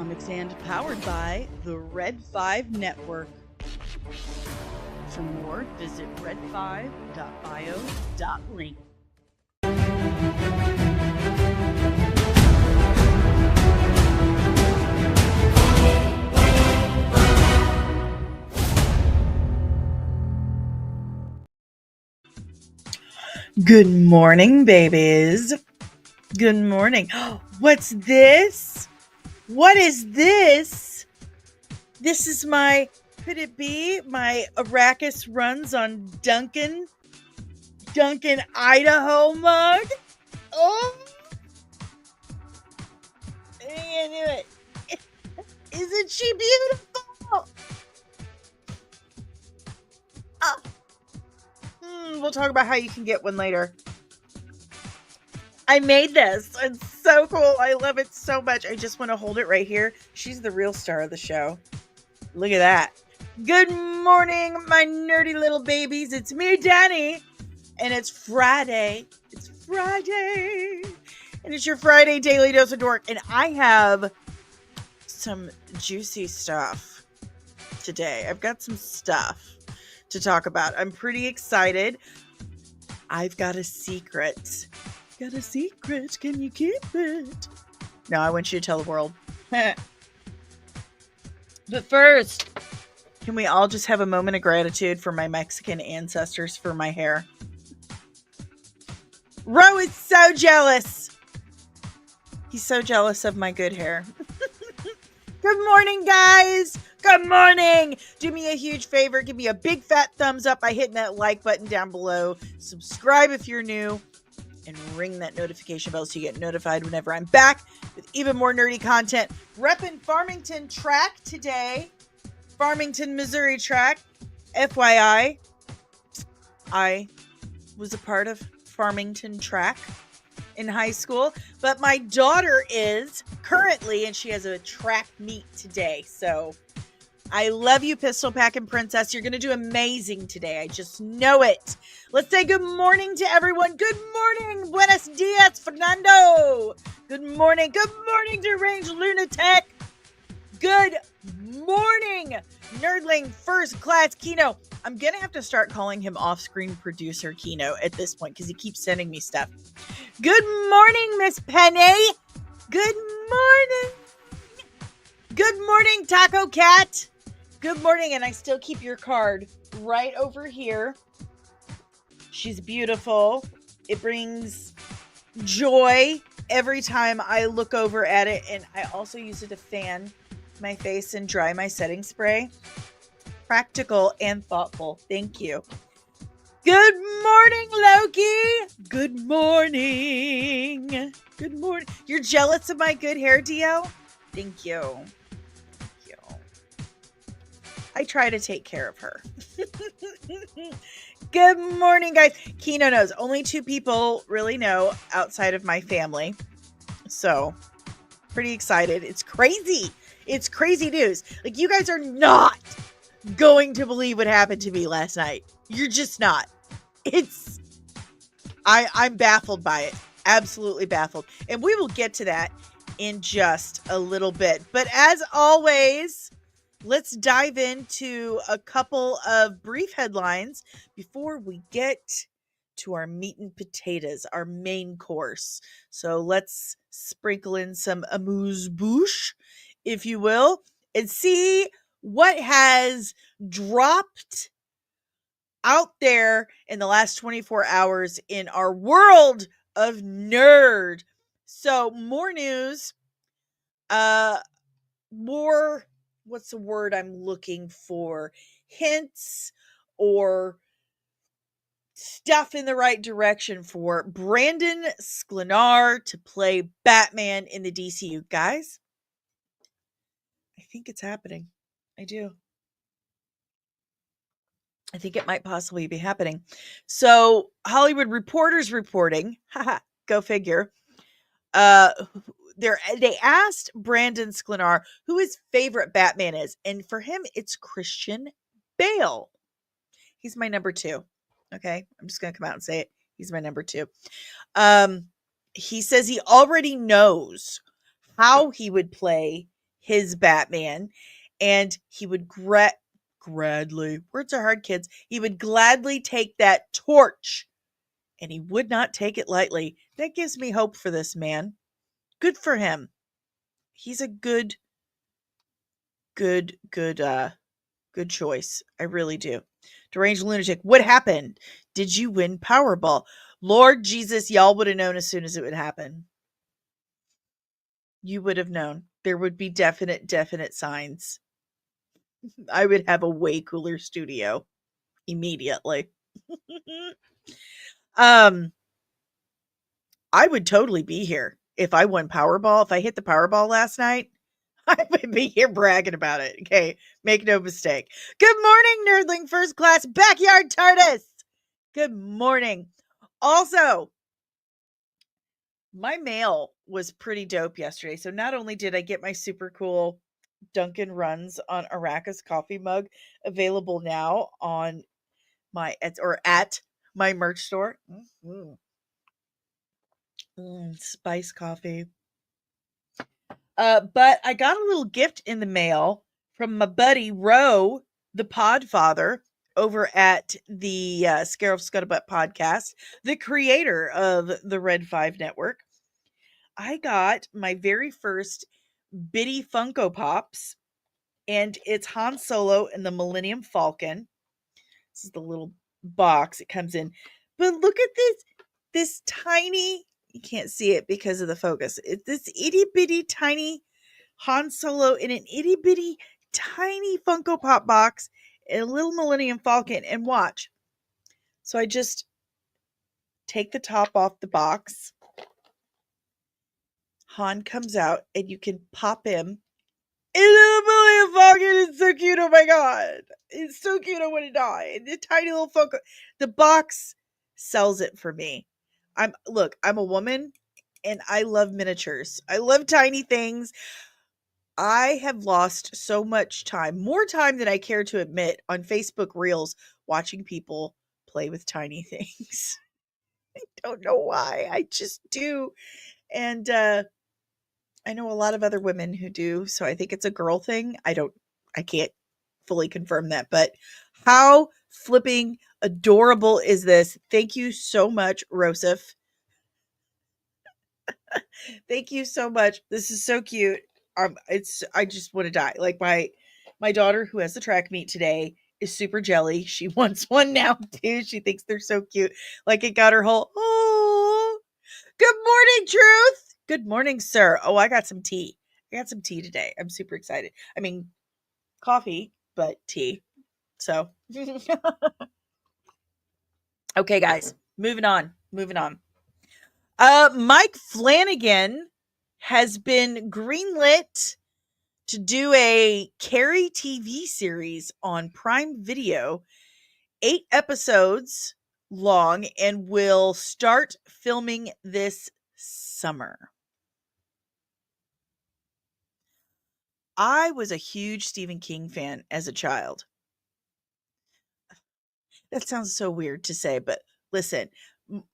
Comics and powered by the Red 5 Network. For more, visit red5.bio.link. Good morning, babies. Good morning. What's this? What is this? This is could it be my Arrakis runs on Duncan, Idaho mug? Oh, I knew it. Isn't she beautiful? We'll talk about how you can get one later. I made this. It's so cool. I love it so much. I just want to hold it right here. She's the real star of the show. Look at that. Good morning, my nerdy little babies. It's me, Danny. And it's Friday. It's Friday. And it's your Friday Daily Dose of Dork. And I have some juicy stuff today. I've got some stuff to talk about. I'm pretty excited. I've got a secret. Got a secret. Can you keep it? No, I want you to tell the world. But first, can we all just have a moment of gratitude for my Mexican ancestors for my hair? Ro is so jealous. He's so jealous of my good hair. Good morning, guys. Good morning. Do me a huge favor. Give me a big fat thumbs up by hitting that like button down below. Subscribe if you're new. And ring that notification bell so you get notified whenever I'm back with even more nerdy content. Reppin' Farmington track today. Farmington, Missouri track. FYI, I was a part of Farmington track in high school, but my daughter is currently, and she has a track meet today. So I love you, Pistol Packin' Princess. You're going to do amazing today. I just know it. Let's say good morning to everyone. Good morning. Buenos dias, Fernando. Good morning. Good morning, Deranged Lunatic. Good morning, Nerdling First Class Kino. I'm going to have to start calling him off-screen producer Kino at this point because he keeps sending me stuff. Good morning, Miss Penny. Good morning. Good morning, Taco Cat. Good morning, and I still keep your card right over here. She's beautiful. It brings joy every time I look over at it, and I also use it to fan my face and dry my setting spray. Practical and thoughtful. Thank you. Good morning, Loki. Good morning. Good morning. You're jealous of my good hair, DL? Thank you. I try to take care of her. Good morning, guys. Kino knows. Only 2 people really know outside of my family. So, pretty excited. It's crazy. It's crazy news. Like, you guys are not going to believe what happened to me last night. You're just not. I'm baffled by it. Absolutely baffled. And we will get to that in just a little bit. But as always, let's dive into a couple of brief headlines before we get to our meat and potatoes, our main course. So let's sprinkle in some amuse-bouche, if you will, and see what has dropped out there in the last 24 hours in our world of nerd. So more news, more, what's the word I'm looking for? Hints or stuff in the right direction for Brandon Sklenar to play Batman in the DCU. Guys, I think it's happening. I do. I think it might possibly be happening. So Hollywood Reporter's reporting, go figure, they asked Brandon Sklenar who his favorite Batman is, and for him it's Christian Bale. He's my number 2. Okay, I'm just gonna come out and say it. He's my number 2. He says he already knows how he would play his Batman, and he would gladly, words are hard, kids, he would gladly take that torch, and he would not take it lightly. That gives me hope for this man. Good for him. He's a good choice. I really do. Deranged lunatic, what happened? Did you win Powerball? Lord Jesus, y'all would have known as soon as it would happen. You would have known. There would be definite signs. I would have a way cooler studio immediately. um, I would totally be here if I won Powerball. If I hit the Powerball last night, I would be here bragging about it. Okay, make no mistake. Good morning, Nerdling First Class Backyard TARDIS. Good morning. Also, my mail was pretty dope yesterday. So not only did I get my super cool Dunkin' Runs on Arrakis coffee mug available now on my at my merch store. Spice coffee. But I got a little gift in the mail from my buddy Ro, the Podfather, over at the Scare of Scuttlebutt podcast, the creator of the Red 5 Network. I got my very first Bitty Funko Pops, and it's Han Solo and the Millennium Falcon. This is the little box it comes in. But look at this tiny, you can't see it because of the focus. It's this itty bitty tiny Han Solo in an itty bitty tiny Funko Pop box and a little Millennium Falcon, and watch. So I just take the top off the box. Han comes out and you can pop him. And the Millennium Falcon is so cute. Oh my god. It's so cute. I want to die. The tiny little Funko. The box sells it for me. I'm a woman and I love miniatures. I love tiny things. I have lost so much time, more time than I care to admit, on Facebook Reels watching people play with tiny things. I don't know why. I just do. And I know a lot of other women who do, so I think it's a girl thing. I can't fully confirm that, but how flipping adorable is this? Thank you so much, Rosef. Thank you so much. This is so cute. I just want to die. Like my daughter who has the track meet today is super jelly. She wants one now too. She thinks they're so cute. Like it got her whole, oh, good morning, Truth. Good morning, sir. Oh, I got some tea. I got some tea today. I'm super excited. I mean, coffee, but tea. So, okay, guys, moving on. Mike Flanagan has been greenlit to do a Carrie TV series on Prime Video, 8 episodes long, and will start filming this summer. I was a huge Stephen King fan as a child. That sounds so weird to say, but listen,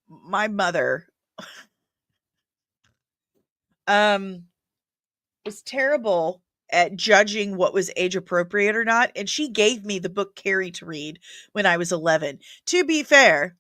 my mother was terrible at judging what was age appropriate or not, and she gave me the book Carrie to read when I was 11. To be fair,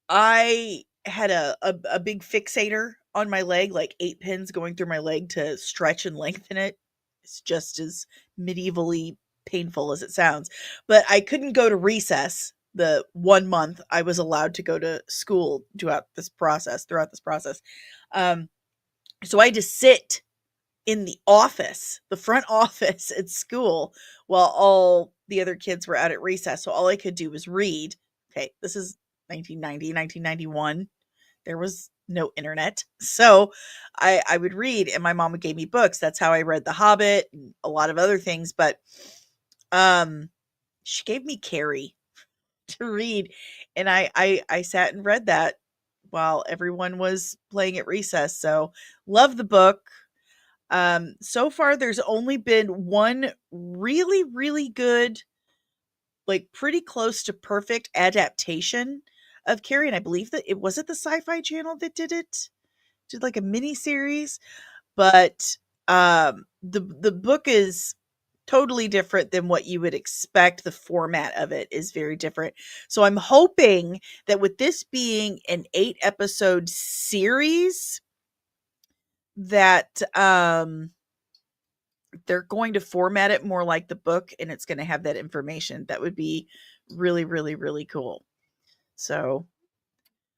I had a big fixator on my leg, like 8 pins going through my leg to stretch and lengthen it. It's just as medievally painful as it sounds. But I couldn't go to recess the 1 month I was allowed to go to school throughout this process. So I had to sit in the office, the front office at school, while all the other kids were out at recess. So all I could do was read. Okay, this is 1991. There was no internet. So I would read, and my mom would give me books. That's how I read The Hobbit and a lot of other things. But she gave me Carrie to read, and I sat and read that while everyone was playing at recess. So love the book. So far there's only been one really good, like pretty close to perfect adaptation of Carrie, and I believe that it was the Sci-Fi Channel that did like a mini series. but the book is totally different than what you would expect. The format of it is very different. So I'm hoping that with this being an 8-episode series, that they're going to format it more like the book, and it's going to have that information. That would be really, really, really cool. So,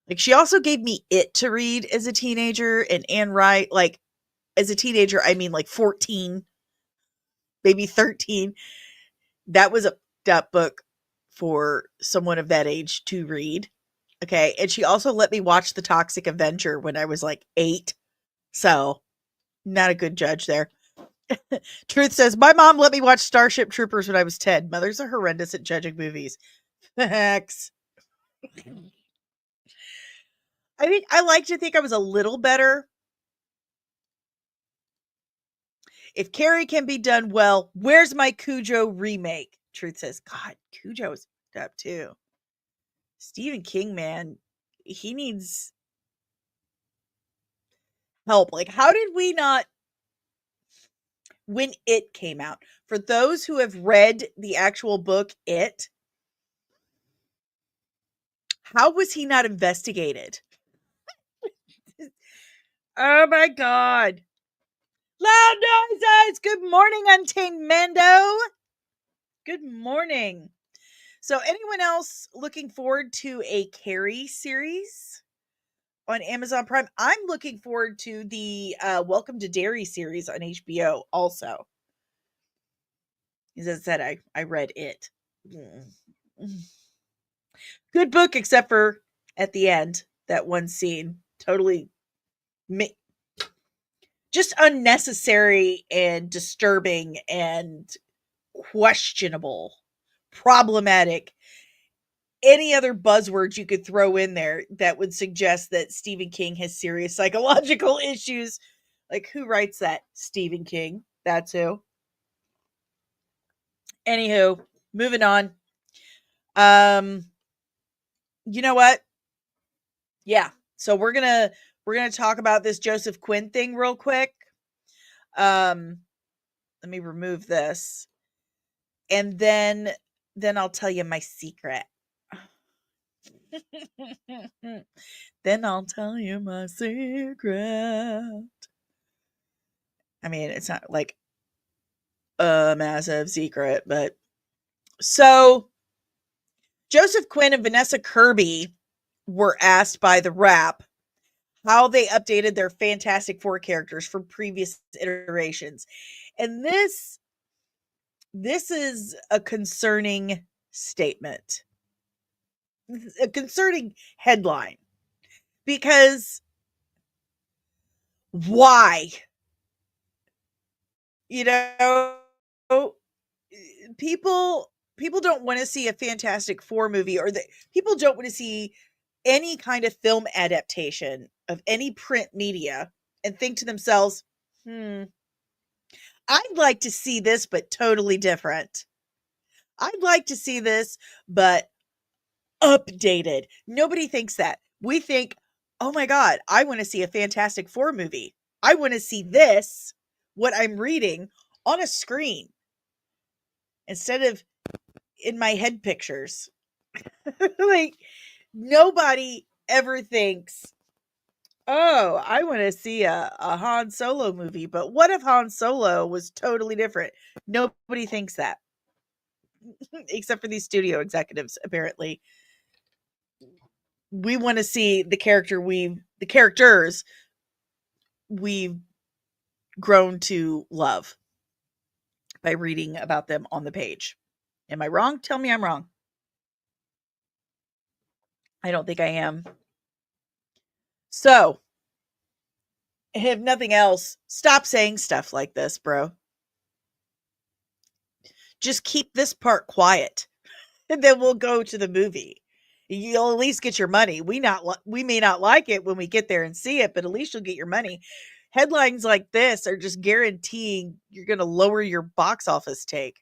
like, she also gave me It to read as a teenager, and Anne Wright, like, as a teenager, I mean, like 14, maybe 13. That was a that book for someone of that age to read. Okay. And she also let me watch The Toxic Avenger when I was like 8. So, not a good judge there. Truth says, my mom let me watch Starship Troopers when I was 10. Mothers are horrendous at judging movies. Facts. I think I like to think I was a little better. If Carrie can be done well, where's my Cujo remake? Truth says, God, Cujo is fucked up too. Stephen King, man, he needs help. Like, how did we not, when It came out, for those who have read the actual book, It, how was he not investigated? Oh my God. Loud noises. Good morning, Untamed Mando. Good morning. So, anyone else looking forward to a Carrie series on Amazon Prime? I'm looking forward to the Welcome to Derry series on HBO also. As I said, I read It. Good book, except for at the end, that one scene. Totally just unnecessary and disturbing and questionable, problematic. Any other buzzwords you could throw in there that would suggest that Stephen King has serious psychological issues. Like, who writes that? Stephen King. That's who. Anywho, moving on. Um, you know what? Yeah. So we're gonna talk about this Joseph Quinn thing real quick. Let me remove this. And then I'll tell you my secret. Then I'll tell you my secret. I mean, it's not like a massive secret, but so Joseph Quinn and Vanessa Kirby were asked by The Wrap how they updated their Fantastic Four characters from previous iterations. And this is a concerning statement. A concerning headline, because why? You know, people don't want to see a Fantastic Four movie, or people don't want to see any kind of film adaptation of any print media and think to themselves, I'd like to see this, but totally different. I'd like to see this, but updated. Nobody thinks that. We think, oh my God, I want to see a Fantastic Four movie. I want to see this, what I'm reading, on a screen instead of in my head pictures. Like, nobody ever thinks, oh, I want to see a Han Solo movie. But what if Han Solo was totally different? Nobody thinks that. Except for these studio executives, apparently. We want to see the characters we've grown to love by reading about them on the page. Am I wrong? Tell me I'm wrong. I don't think I am. So, if nothing else, stop saying stuff like this, bro. Just keep this part quiet, and then we'll go to the movie. You'll at least get your money. We may not like it when we get there and see it, but at least you'll get your money. Headlines like this are just guaranteeing you're going to lower your box office take.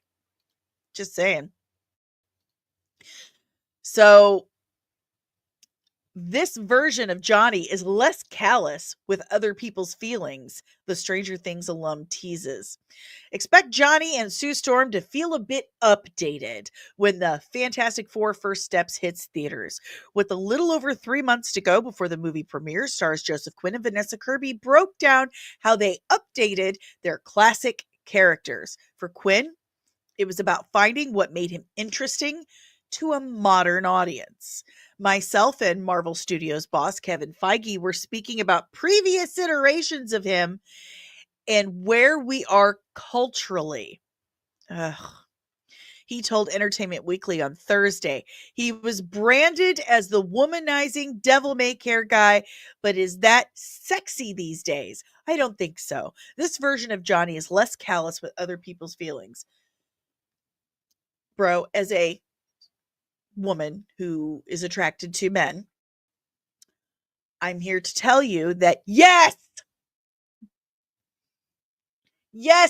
Just saying. So, This version of Johnny is less callous with other people's feelings, the Stranger Things alum teases. Expect Johnny and Sue Storm to feel a bit updated when the Fantastic Four First Steps hits theaters. With a little over 3 months to go before the movie premieres, stars Joseph Quinn and Vanessa Kirby broke down how they updated their classic characters. For Quinn, it was about finding what made him interesting to a modern audience. Myself and Marvel Studios boss Kevin Feige were speaking about previous iterations of him and where we are culturally. Ugh. He told Entertainment Weekly on Thursday he was branded as the womanizing devil may care guy, but is that sexy these days? I don't think so. This version of Johnny is less callous with other people's feelings. Bro, as a woman who is attracted to men, I'm here to tell you that yes,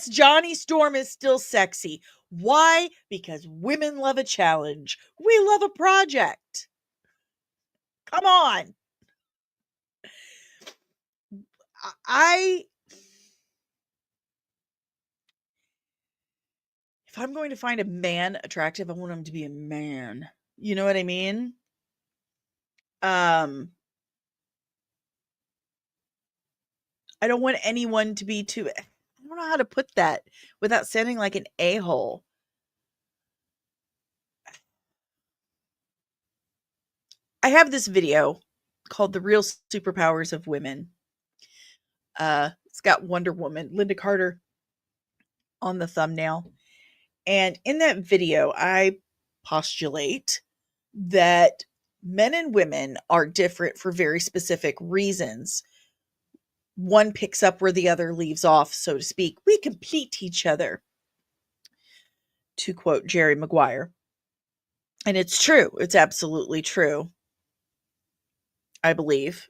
Johnny Storm is still sexy. Why? Because women love a challenge. We love a project. Come on. I if I'm going to find a man attractive, I want him to be a man. You know what I mean? Um I don't want anyone to be too I don't know how to put that without sounding like an a-hole. I have this video called The Real Superpowers of Women. It's got Wonder Woman, Linda Carter on the thumbnail. And in that video, I postulate that men and women are different for very specific reasons. One picks up where the other leaves off, so to speak. We complete each other, to quote Jerry Maguire. And it's true. It's absolutely true, I believe.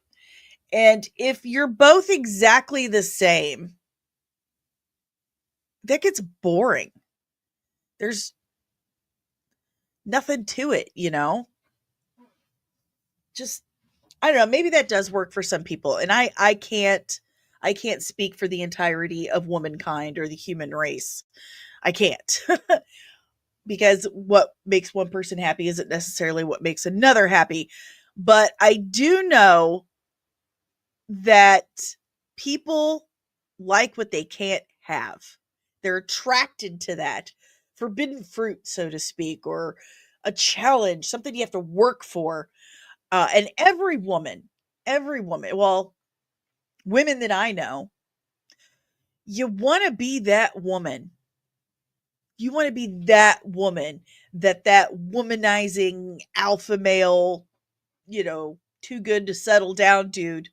And if you're both exactly the same, that gets boring. There's nothing to it, you know? Just I don't know, maybe that does work for some people. And I can't speak for the entirety of womankind or the human race. I can't. Because what makes one person happy isn't necessarily what makes another happy. But I do know that people like what they can't have. They're attracted to that forbidden fruit, so to speak, or a challenge, something you have to work for. And every woman, well, women that I know, you want to be that woman. You want to be that woman that womanizing alpha male, too good to settle down dude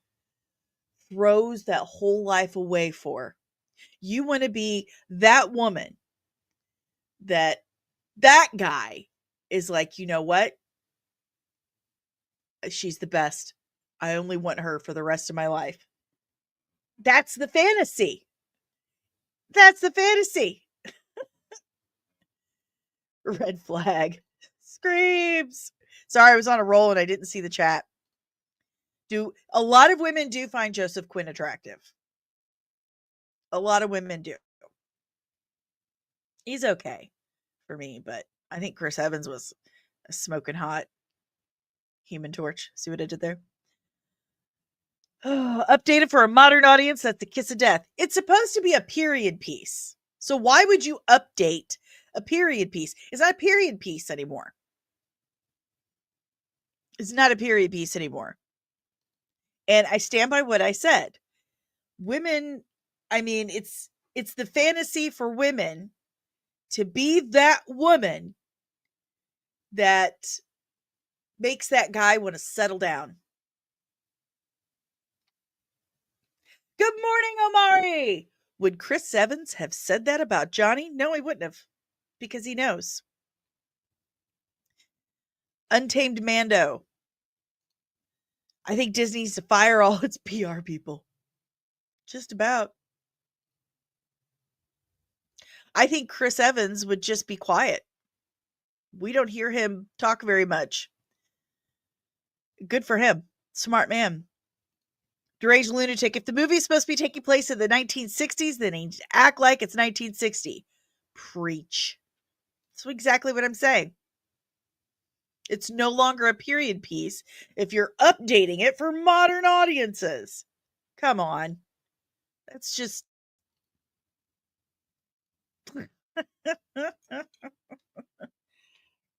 throws that whole life away for. You want to be that woman that guy is like, you know what? She's the best. I only want her for the rest of my life. That's the fantasy. That's the fantasy. Red flag. Screams. Sorry, I was on a roll and I didn't see the chat. Do a lot of women do find Joseph Quinn attractive? A lot of women do. He's okay for me, but I think Chris Evans was a smoking hot Human Torch. See what I did there? Updated for a modern audience, that's The Kiss of Death. It's supposed to be a period piece. So why would you update a period piece? It's not a period piece anymore. It's not a period piece anymore. And I stand by what I said. Women, I mean, it's the fantasy for women to be that woman that makes that guy want to settle down. Good morning, Omari. Would Chris Evans have said that about Johnny? No, he wouldn't have, because he knows. Untamed Mando. I think Disney needs to fire all its PR people. Just about. I think Chris Evans would just be quiet. We don't hear him talk very much. Good for him. Smart man. Deranged lunatic. If the movie is supposed to be taking place in the 1960s, then act like it's 1960. Preach. That's exactly what I'm saying. It's no longer a period piece if you're updating it for modern audiences. Come on. That's just.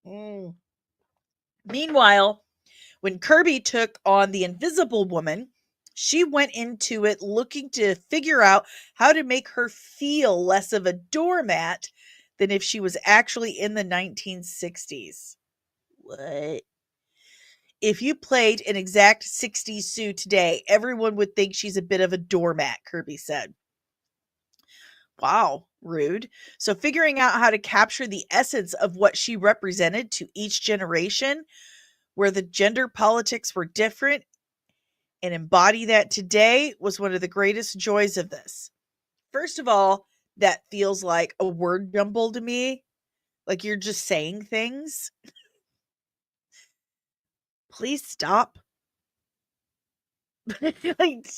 Mm. Meanwhile, when Kirby took on the Invisible Woman, she went into it looking to figure out how to make her feel less of a doormat than if she was actually in the 1960s. What? If you played an exact 60s Sue today, everyone would think she's a bit of a doormat, Kirby said. Wow, rude. So figuring out how to capture the essence of what she represented to each generation, where the gender politics were different, and embody that today was one of the greatest joys of this. First of all, that feels like a word jumble to me. Like you're just saying things. Please stop. Like,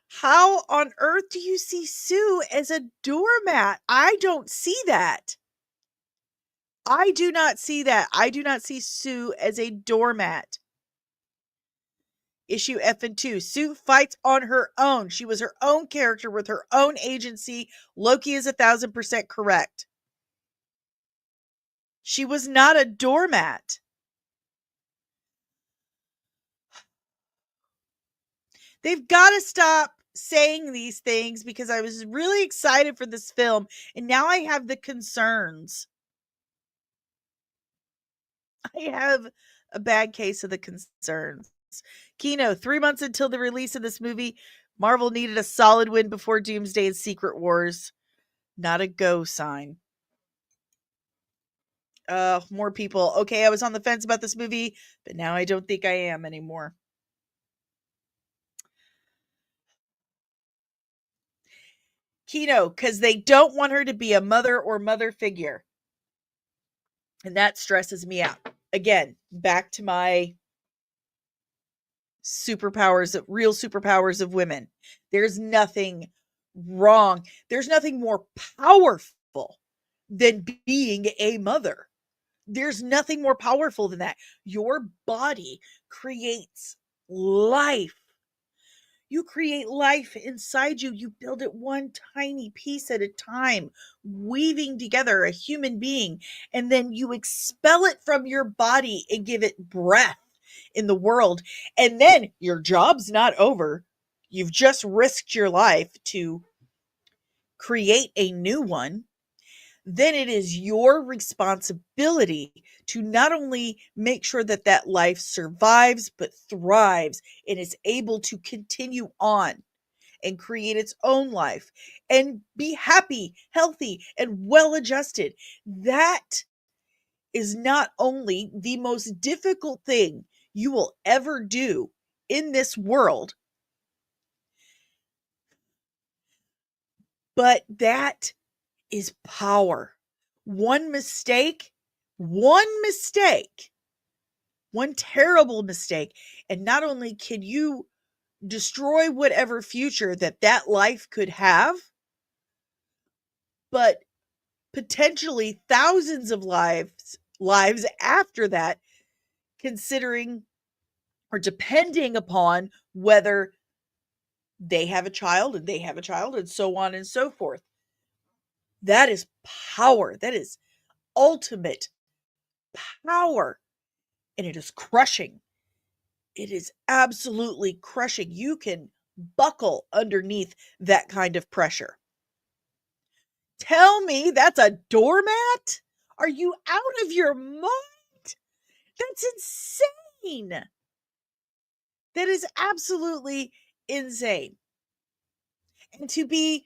how on earth do you see Sue as a doormat? I don't see that. I do not see that. I do not see Sue as a doormat. Issue F and 2. Sue fights on her own. She was her own character with her own agency. Loki is 1,000% correct. She was not a doormat. They've got to stop saying these things because I was really excited for this film and now I have the concerns. I have a bad case of the concerns. Kino, 3 months until the release of this movie, Marvel needed a solid win before Doomsday and Secret Wars. Not a go sign. More people. Okay, I was on the fence about this movie, but now I don't think I am anymore. Kino, because they don't want her to be a mother or mother figure. And that stresses me out. Again, back to my real superpowers of women. There's nothing wrong. There's nothing more powerful than being a mother. There's nothing more powerful than that. Your body creates life. You create life inside you. You build it one tiny piece at a time, weaving together a human being, and then you expel it from your body and give it breath in the world. And then your job's not over. You've just risked your life to create a new one. Then it is your responsibility to not only make sure that that life survives, but thrives and is able to continue on and create its own life and be happy, healthy, and well adjusted. That is not only the most difficult thing you will ever do in this world, but that is power. One mistake, one mistake, one terrible mistake, and not only can you destroy whatever future that life could have, but potentially thousands of lives after that, considering or depending upon whether they have a child and they have a child and so on and so forth. That is power. That is ultimate power. And it is crushing. It is absolutely crushing. You can buckle underneath that kind of pressure. Tell me that's a doormat? Are you out of your mind? That's insane. That is absolutely insane. And to be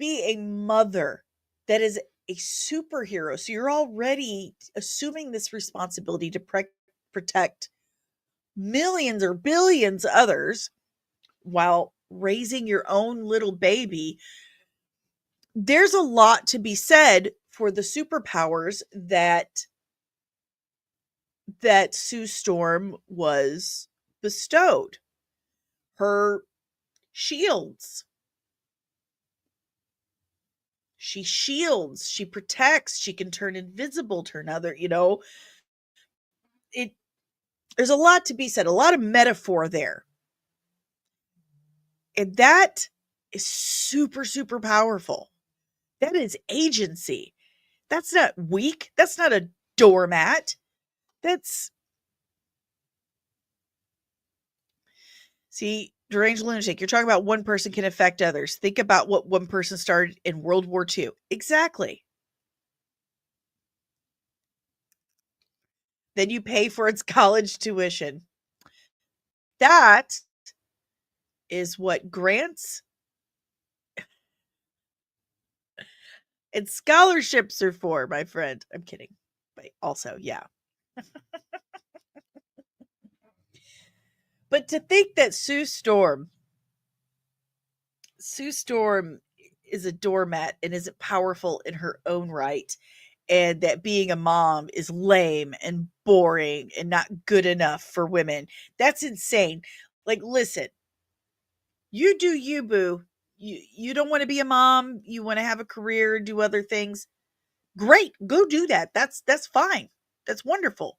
a mother that is a superhero, so you're already assuming this responsibility to protect millions or billions others while raising your own little baby. There's a lot to be said for the superpowers that that Sue Storm was bestowed. Her shields. She shields, she protects, she can turn invisible, turn other, it there's a lot to be said, a lot of metaphor there. And that is super, super powerful. That is agency. That's not weak. That's not a doormat. That's See, deranged lunatic, you're talking about one person can affect others. Think about what one person started in World War II. Exactly. Then you pay for its college tuition. That is what grants and scholarships are for, my friend. I'm kidding. But also, yeah. But to think that Sue Storm is a doormat and isn't powerful in her own right, and that being a mom is lame and boring and not good enough for women. That's insane. Like, listen, you do you, boo. You don't want to be a mom, you want to have a career, do other things. Great, go do that. That's fine. That's wonderful.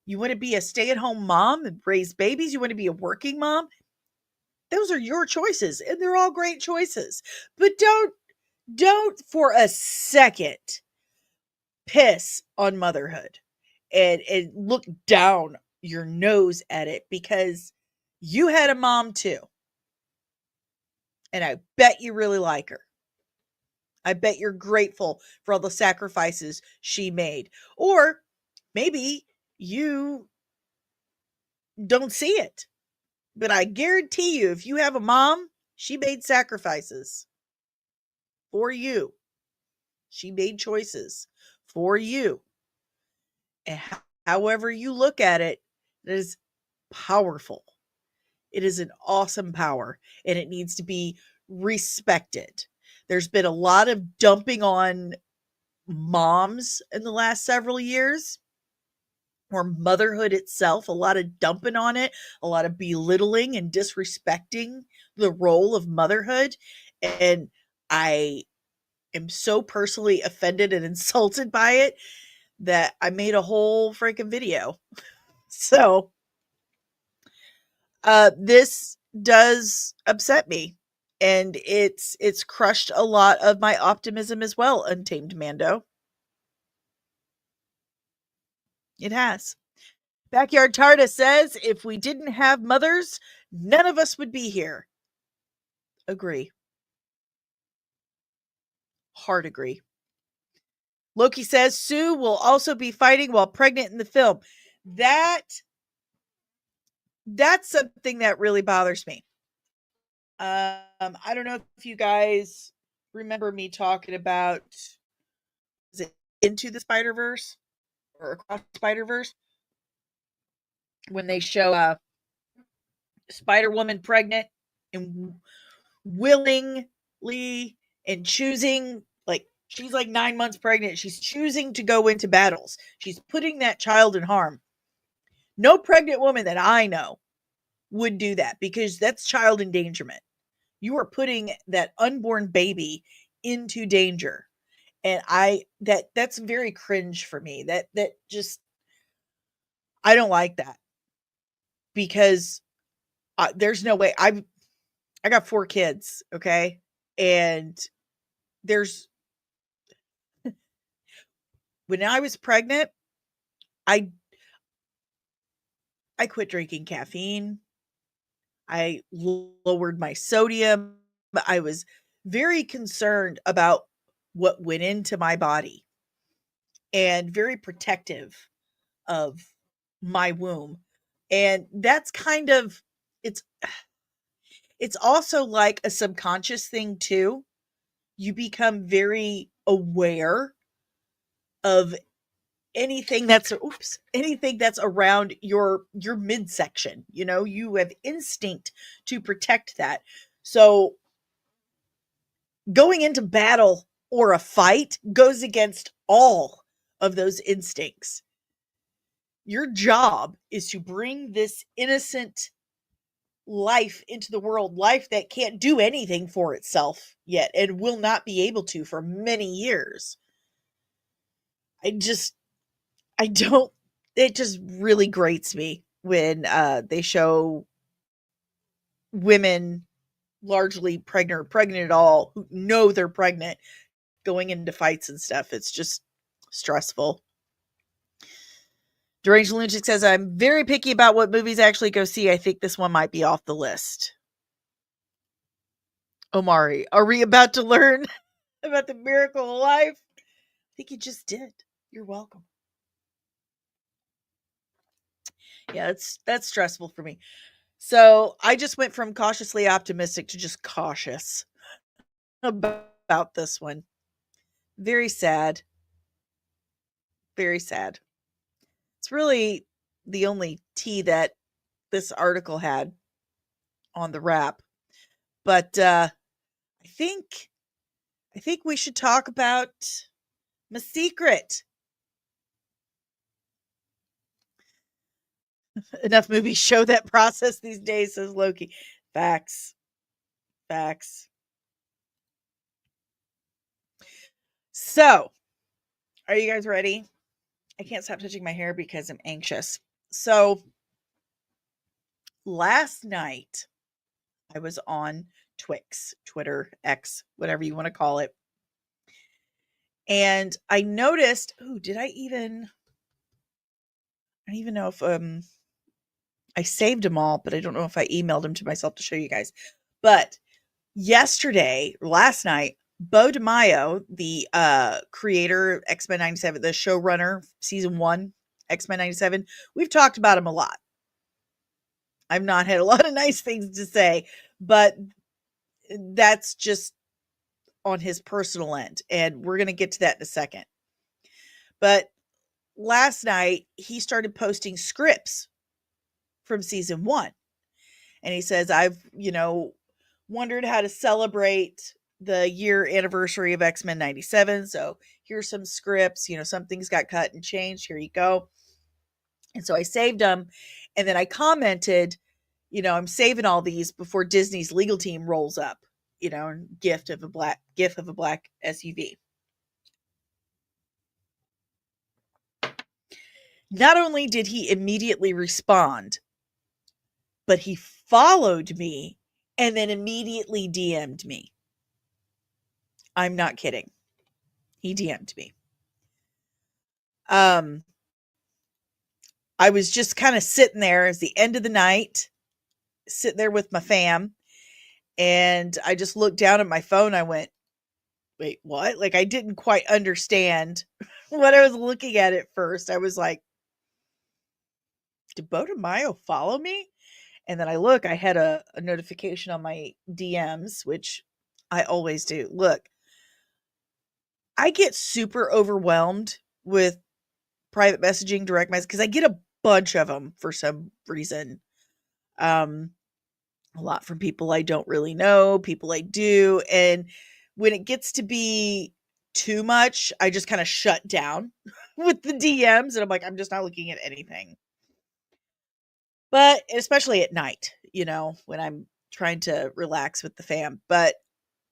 You want to be a stay-at-home mom and raise babies, you want to be a working mom? Those are your choices, and they're all great choices. But don't for a second piss on motherhood and look down your nose at it, because you had a mom too. And I bet you really like her. I bet you're grateful for all the sacrifices she made. Or maybe you don't see it. But I guarantee you, if you have a mom, she made sacrifices for you. She made choices for you. And however you look at it, it is powerful. It is an awesome power, and it needs to be respected. There's been a lot of dumping on moms in the last several years, or motherhood itself, a lot of dumping on it, a lot of belittling and disrespecting the role of motherhood. And I am so personally offended and insulted by it that I made a whole freaking video. So, this does upset me, and it's crushed a lot of my optimism as well, Untamed Mando. It has. Backyard Tarda says, if we didn't have mothers, none of us would be here. Agree. Hard agree. Loki says Sue will also be fighting while pregnant in the film. That's something that really bothers me. I don't know if you guys remember me talking about, is it Into the Spider-Verse or Across Spider-Verse, when they show Spider-Woman pregnant and willingly and choosing, like, she's like 9 months pregnant, she's choosing to go into battles, she's putting that child in harm. No pregnant woman that I know would do that, because that's child endangerment. You are putting that unborn baby into danger. And that's very cringe for me. That just, I don't like that, because there's no way. I got 4 kids, okay? And there's when I was pregnant, I I quit drinking caffeine. I lowered my sodium. I was very concerned about what went into my body, and very protective of my womb. And that's kind of, it's it's also like a subconscious thing too. You become very aware of anything that's around your midsection. You have instinct to protect that. So going into battle or a fight goes against all of those instincts. Your job is to bring this innocent life into the world, life that can't do anything for itself yet and will not be able to for many years. I just, I don't, it just really grates me when they show women largely pregnant or pregnant at all who know they're pregnant going into fights and stuff. It's just stressful. Deranged Lunatic says, I'm very picky about what movies I actually go see. I think this one might be off the list. Omari, are we about to learn about the miracle of life? I think you just did. You're welcome. Yeah, that's stressful for me. So I just went from cautiously optimistic to just cautious about this one. Very sad. Very sad. It's really the only tea that this article had on the wrap. But I think we should talk about my secret. Enough movies show that process these days, says Loki. Facts. Facts. So, are you guys ready? I can't stop touching my hair because I'm anxious. So, last night I was on Twix, Twitter, X, whatever you want to call it. And I noticed, I don't even know if I saved them all, but I don't know if I emailed them to myself to show you guys. But last night, Bo DeMaio, the creator of X-Men 97, the showrunner, season 1, X-Men 97, we've talked about him a lot. I've not had a lot of nice things to say, but that's just on his personal end, and we're going to get to that in a second. But last night, he started posting scripts from season 1. And he says, I've, wondered how to celebrate the year anniversary of X-Men 97. So here's some scripts, some things got cut and changed. Here you go. And so I saved them. And then I commented, I'm saving all these before Disney's legal team rolls up, gift of a black SUV. Not only did he immediately respond, but he followed me and then immediately DM'd me. I'm not kidding. He DM'd me. I was just kind of sitting there as the end of the night, sitting there with my fam, and I just looked down at my phone. I went, wait, what? Like, I didn't quite understand what I was looking at first. I was like, did Bo DeMaio follow me? And then I had a notification on my DMs, which I always do. Look, I get super overwhelmed with private messaging, direct message, because I get a bunch of them for some reason. A lot from people I don't really know, people I do. And when it gets to be too much, I just kind of shut down with the DMs. And I'm like, I'm just not looking at anything. But especially at night, when I'm trying to relax with the fam. But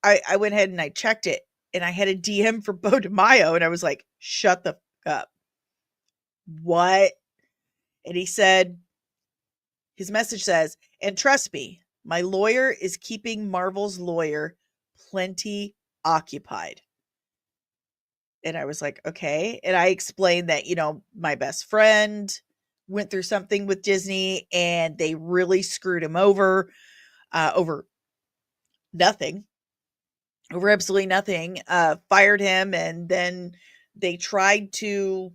I went ahead and I checked it, and I had a DM for Bo DeMaio, and I was like, shut the fuck up. What? And he said, his message says, and trust me, my lawyer is keeping Marvel's lawyer plenty occupied. And I was like, okay. And I explained that, my best friend went through something with Disney and they really screwed him over nothing, over absolutely nothing, fired him. And then they tried to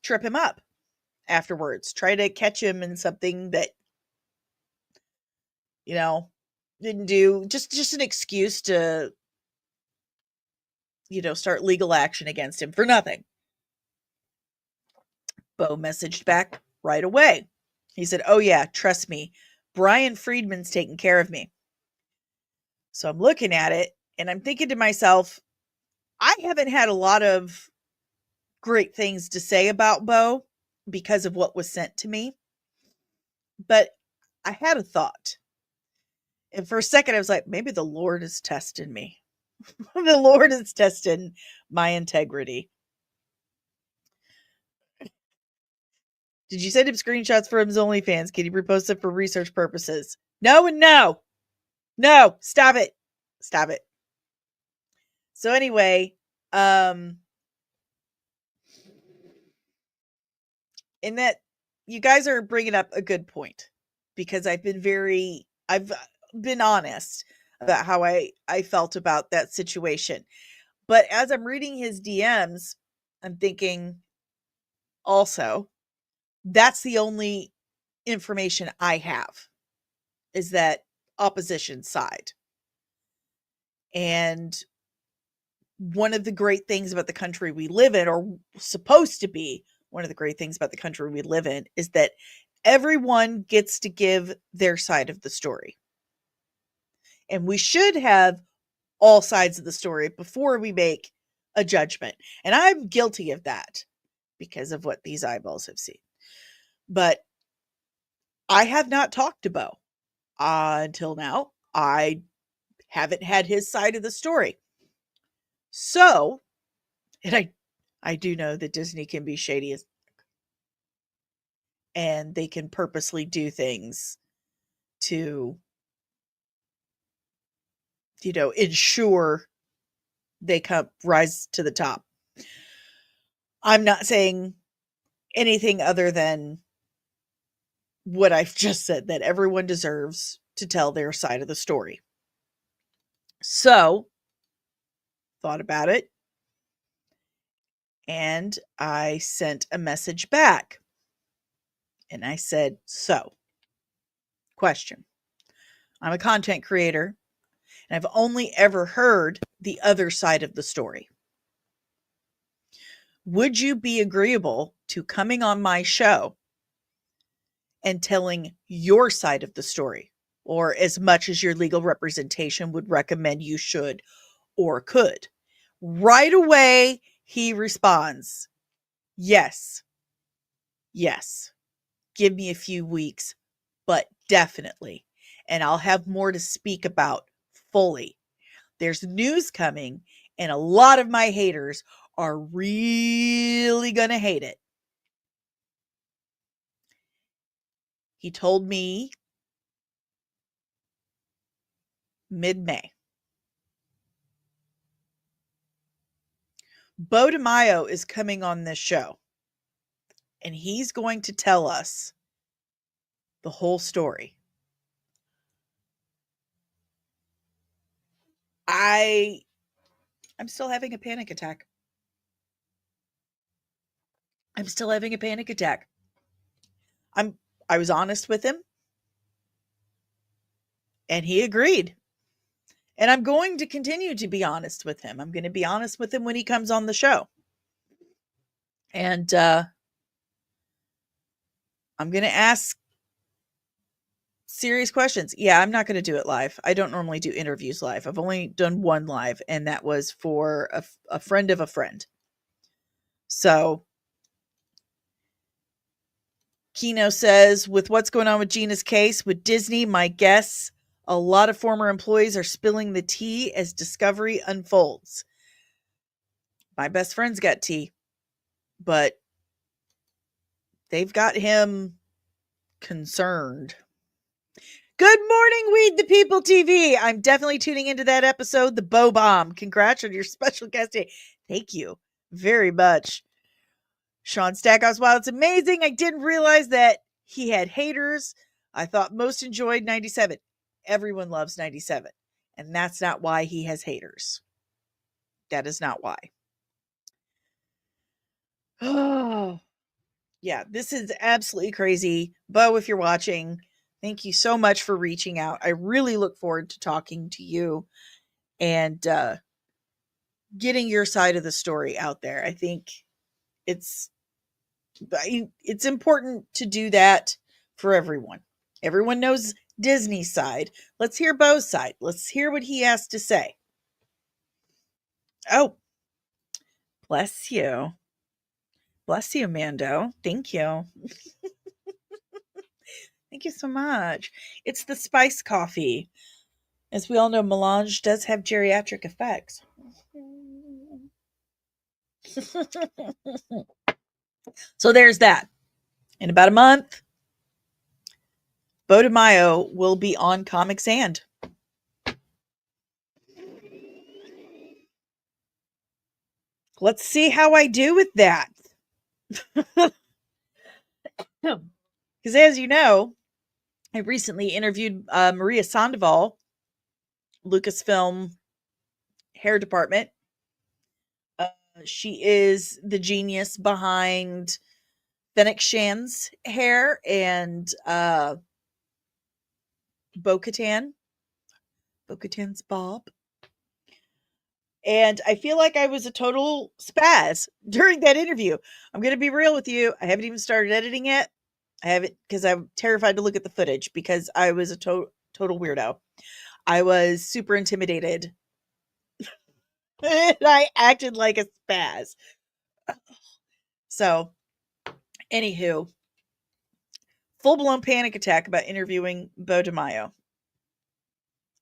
trip him up afterwards, try to catch him in something that, didn't do, just an excuse to, start legal action against him for nothing. Bo messaged back right away. He said, oh yeah, trust me, Brian Friedman's taking care of me. So I'm looking at it and I'm thinking to myself, I haven't had a lot of great things to say about Bo, because of what was sent to me. But I had a thought. And for a second, I was like, maybe the Lord is testing me. The Lord is testing my integrity. Did you send him screenshots from his OnlyFans? Can he repost it for research purposes? No and no. No, stop it. Stop it. So anyway, in that you guys are bringing up a good point, because I've been honest about how I felt about that situation. But as I'm reading his DMs, I'm thinking also, that's the only information I have, is that opposition side. And one of the great things about the country we live in, or supposed to be one of the great things about the country we live in, is that everyone gets to give their side of the story. And we should have all sides of the story before we make a judgment. And I'm guilty of that because of what these eyeballs have seen. But I have not talked to Bo until now. I haven't had his side of the story. So, and I do know that Disney can be shady as, and they can purposely do things to, ensure they rise to the top. I'm not saying anything other than what I've just said, that everyone deserves to tell their side of the story. So, thought about it, and I sent a message back. And I said, so, question. I'm a content creator, and I've only ever heard the other side of the story. Would you be agreeable to coming on my show and telling your side of the story, or as much as your legal representation would recommend you should or could? Right away, he responds, yes. Yes. Give me a few weeks, but definitely. And I'll have more to speak about fully. There's news coming, and a lot of my haters are really going to hate it. He told me mid-May. Bo DeMaio is coming on this show, and he's going to tell us the whole story. I'm still having a panic attack. I was honest with him, and he agreed. And I'm going to continue to be honest with him. I'm going to be honest with him when he comes on the show. And I'm going to ask serious questions. Yeah, I'm not going to do it live. I don't normally do interviews live. I've only done one live, and that was for a friend of a friend. So, Kino says, with what's going on with Gina's case with Disney, my guess, a lot of former employees are spilling the tea as discovery unfolds. My best friend's got tea, but they've got him concerned. Good morning, Weed the People TV. I'm definitely tuning into that episode, the Bo Bomb. Congrats on your special guest day. Thank you very much. Sean Stackhouse, wow, it's amazing. I didn't realize that he had haters. I thought most enjoyed 97. Everyone loves 97. And that's not why he has haters. That is not why. Oh, yeah, this is absolutely crazy. Bo, if you're watching, thank you so much for reaching out. I really look forward to talking to you and getting your side of the story out there. I think it's important to do that for everyone. Everyone knows Disney's side. Let's hear Bo's side. Let's hear what he has to say. Oh, bless you. Bless you, Mando. Thank you. Thank you so much. It's the spice coffee. As we all know, melange does have geriatric effects. So there's that. In about a month, Beau DeMaio will be on Comic Sans. Let's see how I do with that. Because as you know, I recently interviewed Maria Sandoval, Lucasfilm hair department. She is the genius behind Fennec Shan's hair and Bo-Katan's bob. And I feel like I was a total spaz during that interview. I'm going to be real with you. I haven't even started editing it. I haven't because I'm terrified to look at the footage because I was a total weirdo. I was super intimidated. And I acted like a spaz. So, anywho, full blown panic attack about interviewing Beau DeMaio,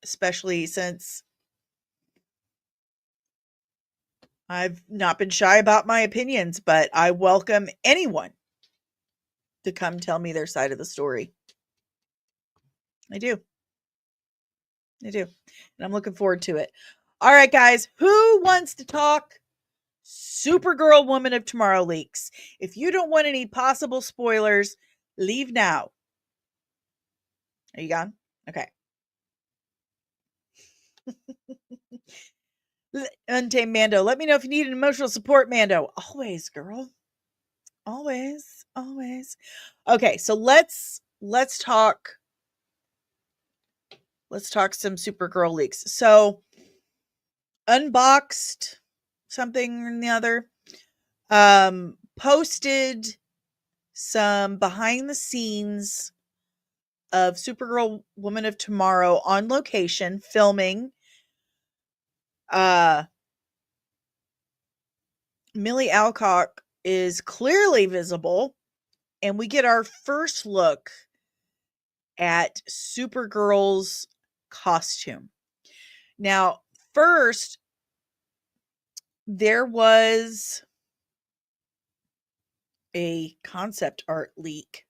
especially since I've not been shy about my opinions, but I welcome anyone to come tell me their side of the story. I do. I do. And I'm looking forward to it. All right, guys, who wants to talk Supergirl Woman of Tomorrow leaks? If you don't want any possible spoilers, leave now. Are you gone? Okay. Untamed Mando, let me know if you need an emotional support, Mando. Always, girl. Always. Okay, so let's talk some Supergirl leaks. So Unboxed something or the other posted some behind the scenes of Supergirl Woman of Tomorrow on location filming. Millie Alcock is clearly visible, and we get our first look at Supergirl's costume. Now, first, there was a concept art leak.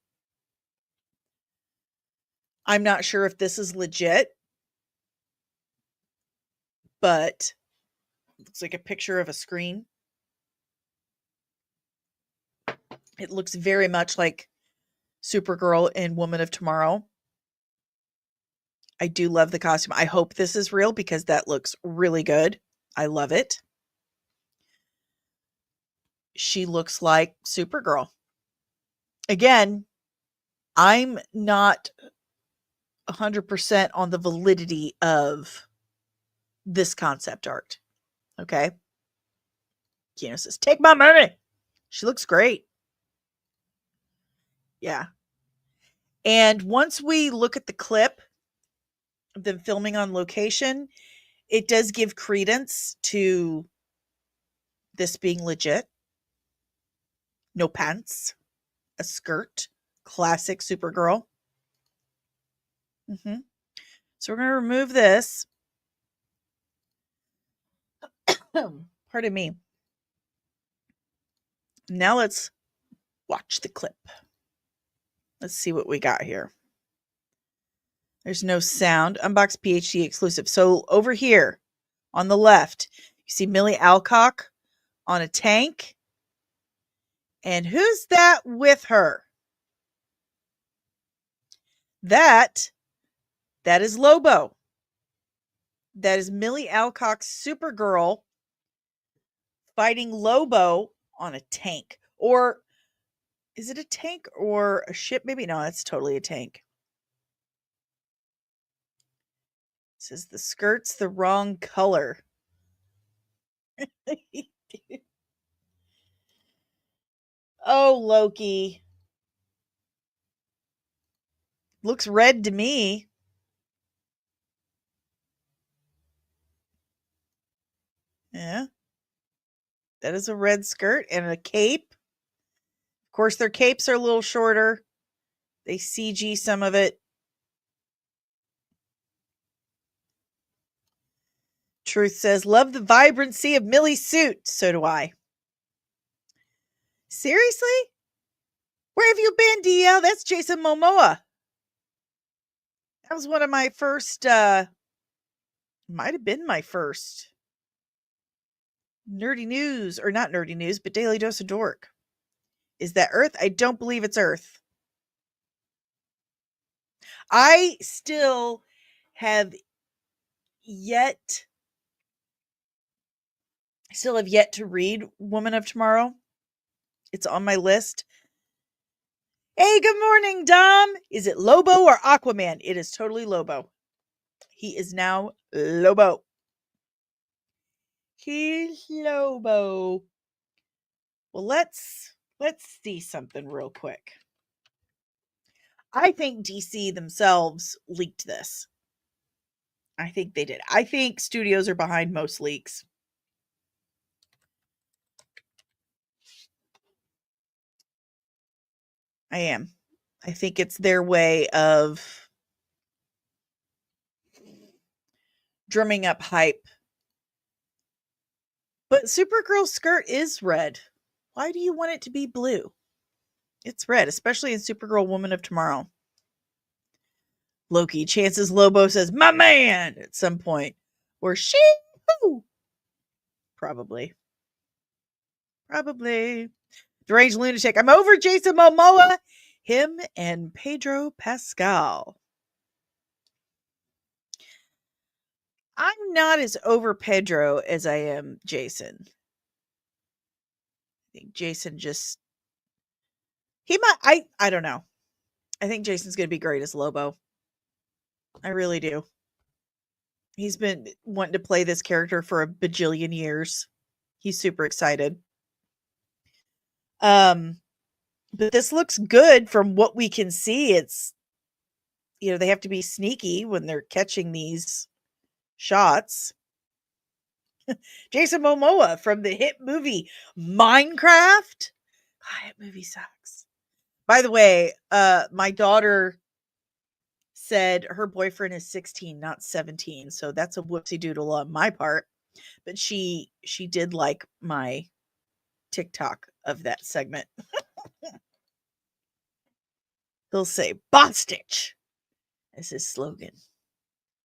I'm not sure if this is legit, but it looks like a picture of a screen. It looks very much like Supergirl in Woman of Tomorrow. I do love the costume. I hope this is real because that looks really good. I love it. She looks like Supergirl. Again, I'm not 100% on the validity of this concept art. Okay. Kino says, take my money. She looks great. Yeah. And once we look at the clip of them filming on location, it does give credence to this being legit. No pants, a skirt, classic Supergirl. So we're going to remove this. Pardon me. Now let's watch the clip. Let's see what we got here. There's no sound. Unbox PhD exclusive. So over here on the left, you see Millie Alcock on a tank. And who's that with her? That is Lobo. That is Millie Alcock's Supergirl fighting Lobo on a tank. Or is it a tank or a ship? Maybe no, that's totally a tank. It says the skirt's the wrong color. Oh, Loki. Looks red to me. Yeah. That is a red skirt and a cape. course, their capes are a little shorter. They CG some of it. Truth says, love the vibrancy of Millie's suit. So do I. Seriously? Where have you been, DL? That's Jason Momoa. That was one of my first, might have been my first nerdy news, or not nerdy news, but Daily Dose of Dork. Is that Earth? I don't believe it's Earth. I still have yet to read Woman of Tomorrow. It's on my list. Hey, good morning, Dom. Is it Lobo or Aquaman? It is totally Lobo. He is now Lobo. He's Lobo. Well, let's see something real quick. I think DC themselves leaked this. I think they did. I think studios are behind most leaks. I am. I think it's their way of drumming up hype. But Supergirl's skirt is red. Why do you want it to be blue? It's red, especially in Supergirl Woman of Tomorrow. Loki, chances Lobo says, my man, at some point. Or she. Probably. Deranged lunatic. I'm over Jason Momoa. Him and Pedro Pascal. I'm not as over Pedro as I am Jason. I think Jason just... He might... I don't know. I think Jason's going to be great as Lobo. I really do. He's been wanting to play this character for a bajillion years. He's super excited. But this looks good from what we can see. It's, they have to be sneaky when they're catching these shots. Jason Momoa from the hit movie Minecraft. God, that movie sucks. By the way, my daughter said her boyfriend is 16, not 17. So that's a whoopsie doodle on my part. But she did like my TikTok of that segment. He'll say Bostitch as his slogan.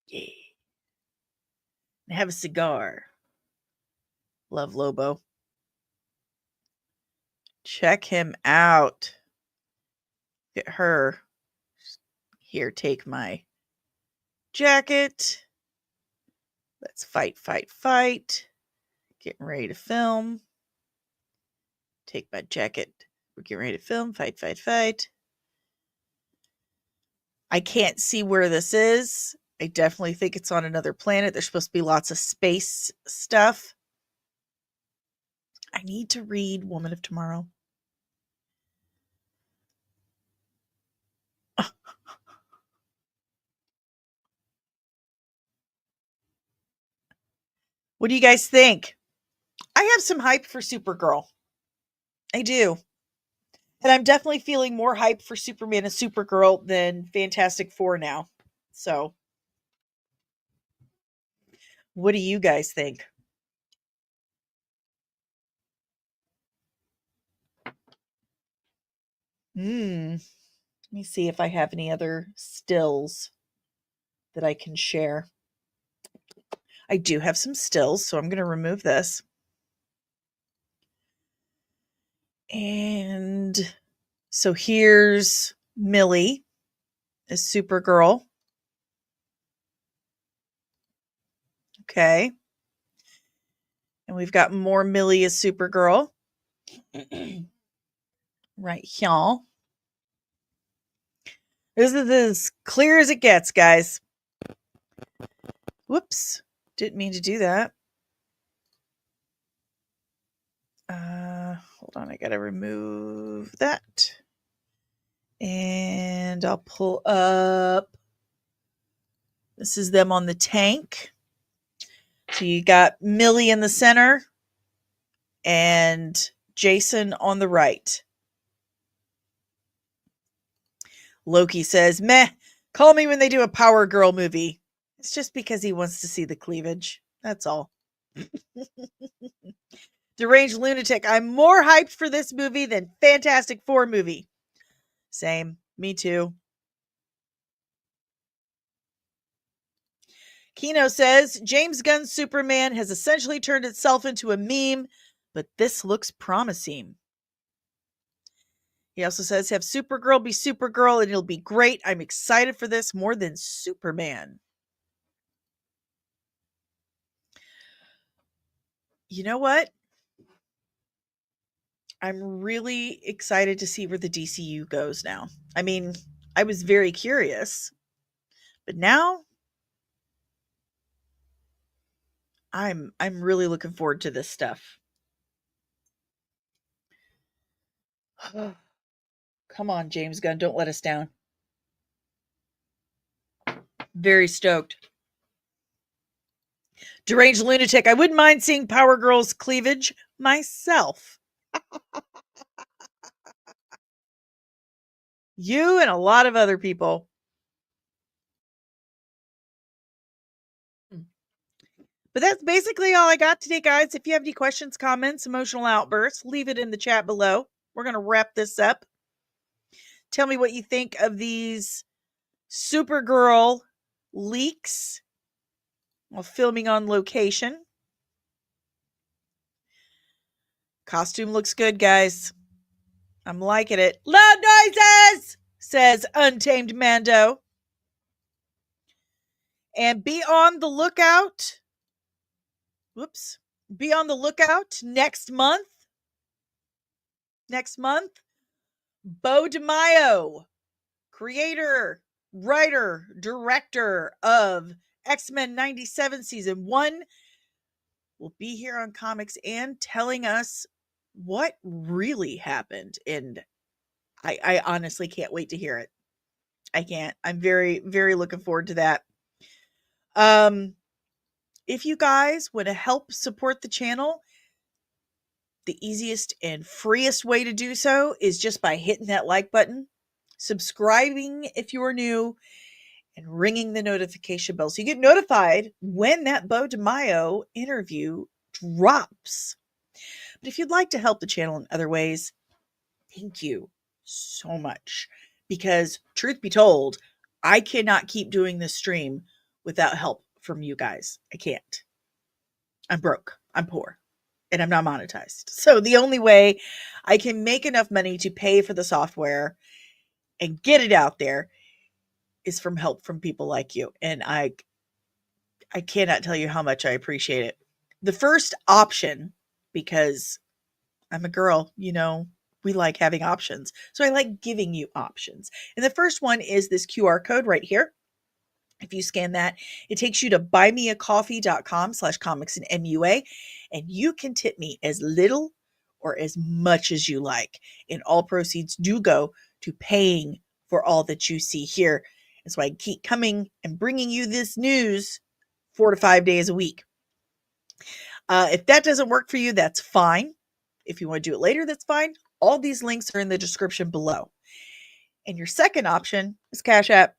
Yeah. And have a cigar. Love Lobo. Check him out. Get her. Here, take my jacket. Let's fight. Getting ready to film. Take my jacket. We're getting ready to film. Fight. I can't see where this is. I definitely think it's on another planet. There's supposed to be lots of space stuff. I need to read Woman of Tomorrow. What do you guys think? I have some hype for Supergirl. I do. And I'm definitely feeling more hype for Superman and Supergirl than Fantastic Four now. So, what do you guys think? Let me see if I have any other stills that I can share. I do have some stills, so I'm going to remove this. And so here's Millie as Supergirl. Okay. And we've got more Millie as Supergirl. Right here. This is as clear as it gets, guys. Whoops. Didn't mean to do that. Hold on. I got to remove that. And I'll pull up. This is them on the tank. So you got Millie in the center and Jason on the right. Loki says, meh, call me when they do a Power Girl movie. It's just because he wants to see the cleavage. That's all. Deranged Lunatic, I'm more hyped for this movie than Fantastic Four movie. Same. Me too. Kino says, James Gunn's Superman has essentially turned itself into a meme, but this looks promising. He also says, have Supergirl be Supergirl and it'll be great. I'm excited for this more than Superman. You know what? I'm really excited to see where the DCU goes now. I mean, I was very curious, but now I'm really looking forward to this stuff. Come on, James Gunn, don't let us down. Very stoked. Deranged Lunatic, I wouldn't mind seeing Power Girl's cleavage myself. You and a lot of other people. But that's basically all I got today, guys. If you have any questions, comments, emotional outbursts, leave it in the chat below. We're going to wrap this up. Tell me what you think of these Supergirl leaks while filming on location. Costume looks good, guys. I'm liking it. Loud noises, says Untamed Mando. And be on the lookout. Whoops. Be on the lookout next month. Bo DeMaio, creator, writer, director of X-Men 97 season 1, will be here on Comics and telling us what really happened. And I honestly can't wait to hear it. I can't. I'm very, very looking forward to that. If you guys want to help support the channel, the easiest and freest way to do so is just by hitting that like button, subscribing if you are new, and ringing the notification bell so you get notified when that Bo DeMaio interview drops. But if you'd like to help the channel in other ways, thank you so much. Because truth be told, I cannot keep doing this stream without help from you guys. I can't. I'm broke. I'm poor. And I'm not monetized. So the only way I can make enough money to pay for the software and get it out there is from help from people like you. And I cannot tell you how much I appreciate it. The first option, because I'm a girl, we like having options. So I like giving you options. And the first one is this QR code right here. If you scan that, it takes you to buymeacoffee.com/comicsandmua, and you can tip me as little or as much as you like. And all proceeds do go to paying for all that you see here. And so I keep coming and bringing you this news 4 to 5 days a week. If that doesn't work for you, that's fine. If you want to do it later, that's fine. All these links are in the description below. And your second option is Cash App.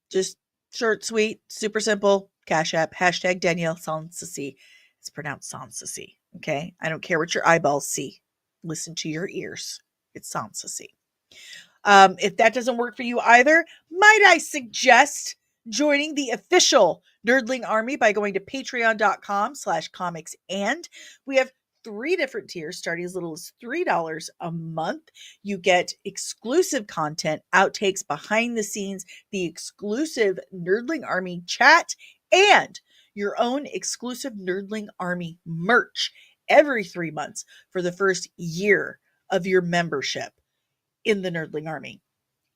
Just short, sweet, super simple. Cash App, hashtag DanielleSoncasie. It's pronounced Soncasie, okay? I don't care what your eyeballs see. Listen to your ears. It's Soncasie. If that doesn't work for you either, might I suggest joining the official Nerdling Army by going to patreon.com/comics. And we have 3 different tiers starting as little as $3 a month. You get exclusive content, outtakes, behind the scenes, the exclusive Nerdling Army chat, and your own exclusive Nerdling Army merch every 3 months for the first year of your membership in the Nerdling Army.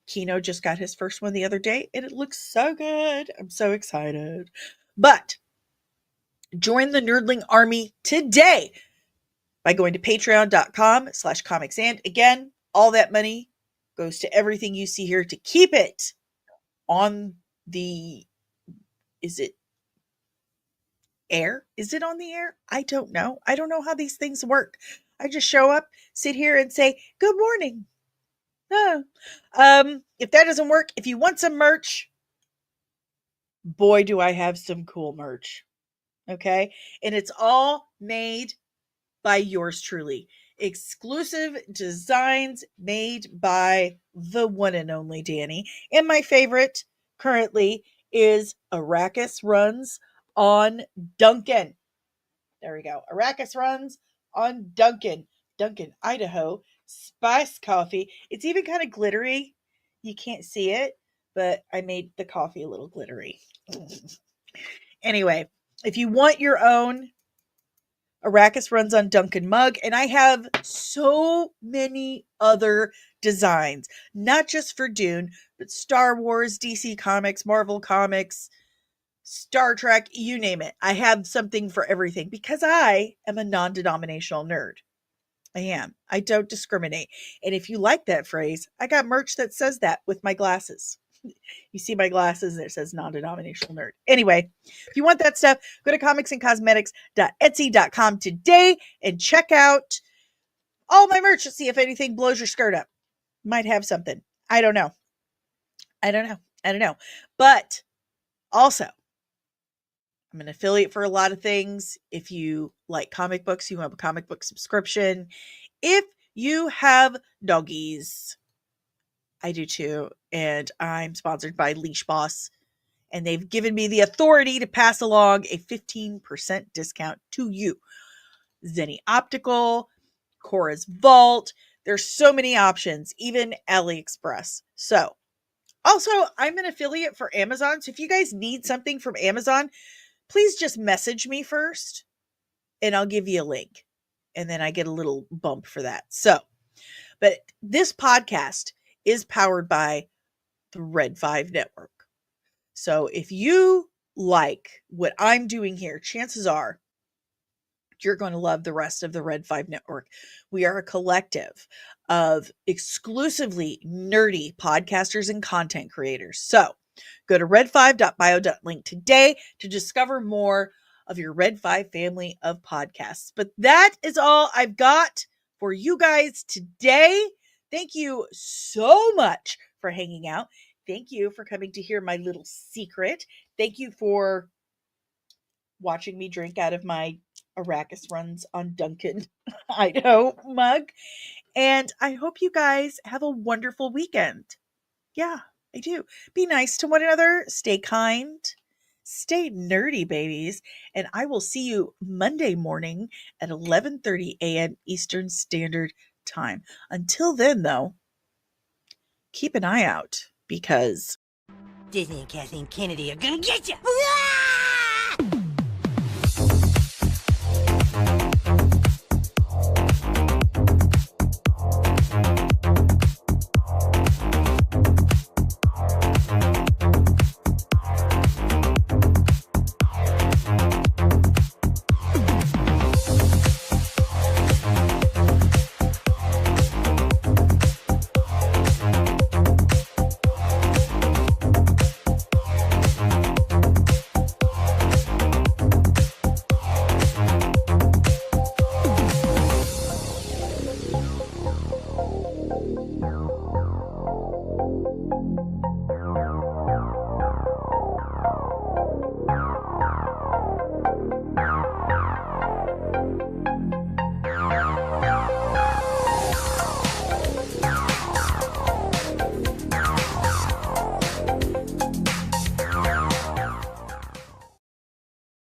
Kino just got his first one the other day, and it looks so good. I'm so excited. But join the Nerdling Army today by going to patreon.com/comics. And again, all that money goes to everything you see here to keep it on the, is it air? Is it on the air? I don't know. I don't know how these things work. I just show up, sit here and say, good morning. If that doesn't work, if you want some merch, boy, do I have some cool merch. Okay. And it's all made by yours truly. Exclusive designs made by the one and only Danny. And my favorite currently is Arrakis Runs on Duncan. There we go. Arrakis Runs on Duncan. Duncan, Idaho. Spice coffee. It's even kind of glittery. You can't see it, but I made the coffee a little glittery. Anyway, if you want your own Arrakis Runs on Duncan mug, and I have so many other designs, not just for Dune, but Star Wars, DC Comics, Marvel Comics, Star Trek, you name it. I have something for everything because I am a non-denominational nerd. I am. I don't discriminate. And if you like that phrase, I got merch that says that with my glasses. You see my glasses and it says non-denominational nerd. Anyway, if you want that stuff, go to comicsandcosmetics.etsy.com today and check out all my merch to see if anything blows your skirt up. Might have something. I don't know. But also, I'm an affiliate for a lot of things. If you like comic books, you have a comic book subscription. If you have doggies, I do too. And I'm sponsored by Leash Boss. And they've given me the authority to pass along a 15% discount to you. Zenny Optical, Cora's Vault. There's so many options, even AliExpress. So, also, I'm an affiliate for Amazon. So if you guys need something from Amazon, please just message me first and I'll give you a link. And then I get a little bump for that. So, but this podcast is powered by the Red 5 Network. So if you like what I'm doing here, chances are you're going to love the rest of the Red 5 Network. We are a collective of exclusively nerdy podcasters and content creators. So go to red5.bio.link today to discover more of your Red 5 family of podcasts. But that is all I've got for you guys today. Thank you so much for hanging out. Thank you for coming to hear my little secret. Thank you for watching me drink out of my Arrakis Runs on Duncan, Idaho mug. And I hope you guys have a wonderful weekend. Yeah, I do. Be nice to one another. Stay kind. Stay nerdy, babies. And I will see you Monday morning at 11:30 a.m. Eastern Standard Time. Until then, though, keep an eye out because Disney and Kathleen Kennedy are gonna get you!